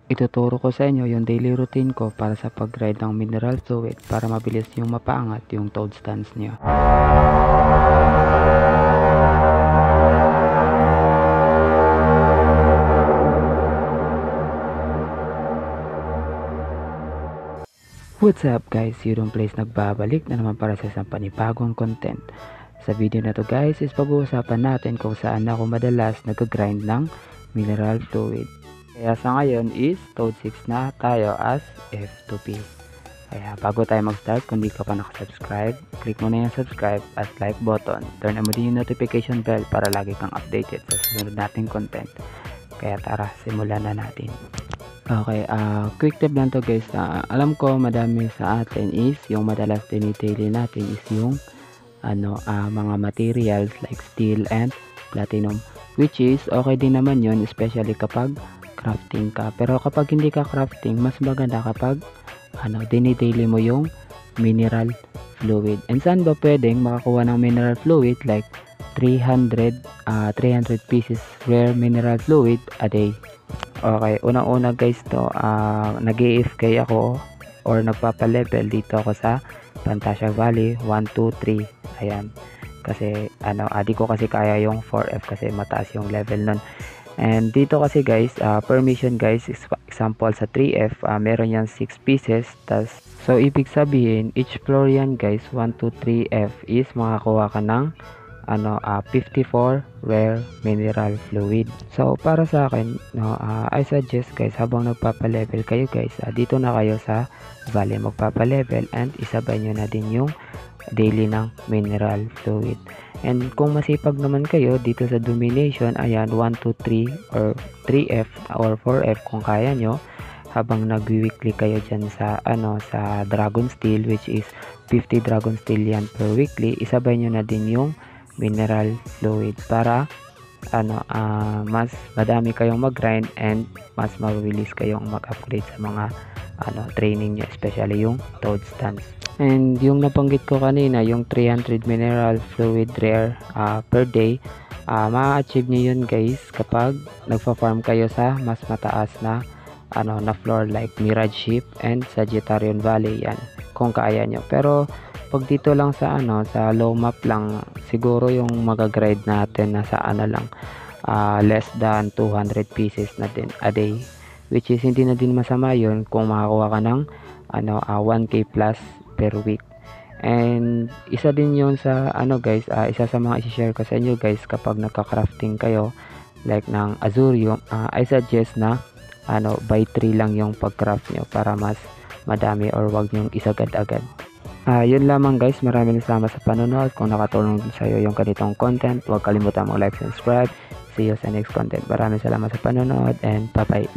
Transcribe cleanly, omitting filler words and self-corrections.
Ituturo ko sa inyo yung daily routine ko para sa pag-grind ng mineral fluid para mabilis yung mapaangat yung toad stance nyo. What's up guys, Yudong Place nagbabalik na naman para sa isang panibagong content. Sa video na to guys is pag-uusapan natin kung saan ako madalas nag-grind ng mineral fluid. Kaya sa ngayon is Toad 6 na tayo as F2P. Kaya bago tayo mag-start, kung di ka pa nakasubscribe, click mo na yung subscribe at like button. Turn mo din yung notification bell para lagi kang updated sa susunod nating content. Kaya tara, simulan na natin. Okay, quick tip lang to guys. Alam ko madami sa atin is yung madalas dinetaili natin is yung mga materials like steel and platinum, which is okay din naman yun, especially kapag crafting ka. Pero kapag hindi ka crafting, mas maganda kapag dinetaili mo yung mineral fluid. And saan ba pwedeng makakuha ng mineral fluid? Like 300 pieces rare mineral fluid a day. Okay, unang-una guys to, nag-AFK ako or nagpapa-level dito ako sa Pantasya Valley 1, 2, 3. Ayan. Kasi di ko kasi kaya yung 4F kasi mataas yung level nun. And dito kasi guys, permission guys, example sa 3F, meron yan 6 pieces. So ibig sabihin, each floor yan guys, 1, 2, 3F is makakuha ka ng 54 rare mineral fluid. So para sa akin, I suggest guys, habang nagpapa-level kayo guys, dito na kayo sa valley magpapa-level and isabay nyo na din yung daily ng mineral fluid. And kung masipag naman kayo dito sa domination, ayan 1, 2, 3 or 3F or 4F kung kaya nyo, habang nag-weekly kayo dyan sa sa Dragon Steel, which is 50 Dragon Steel yan per weekly, isabay nyo na din yung mineral fluid para mas madami kayong mag-grind and mas mabilis kayong mag-upgrade sa mga training nyo, especially yung toad stance. And yung nabanggit ko kanina, yung 300 mineral fluid rare per day, ma-achieve nyo yun guys kapag nagfa-farm kayo sa mas mataas na na floor like Mirage Ship and Sagittarian Valley, yan kung kaya nyo. Pero pag dito lang sa sa low map lang, siguro yung mag-grind natin na sa lang less than 200 pieces na din a day, which is hindi na din masama yun kung makakuha ka ng 1k plus per week. And isa din yun sa guys, isa sa mga i-share ko sa inyo guys, kapag nagka-crafting kayo like ng Azurium, I suggest na by 3 lang yung pag-craft nyo para mas madami or wag nyong isagad-agad. Yun lamang guys, maraming salamat sa panonood. Kung nakatulong sa iyo yung ganitong content, huwag kalimutan mo like and subscribe. See you sa next content. Maraming salamat sa panonood and bye bye.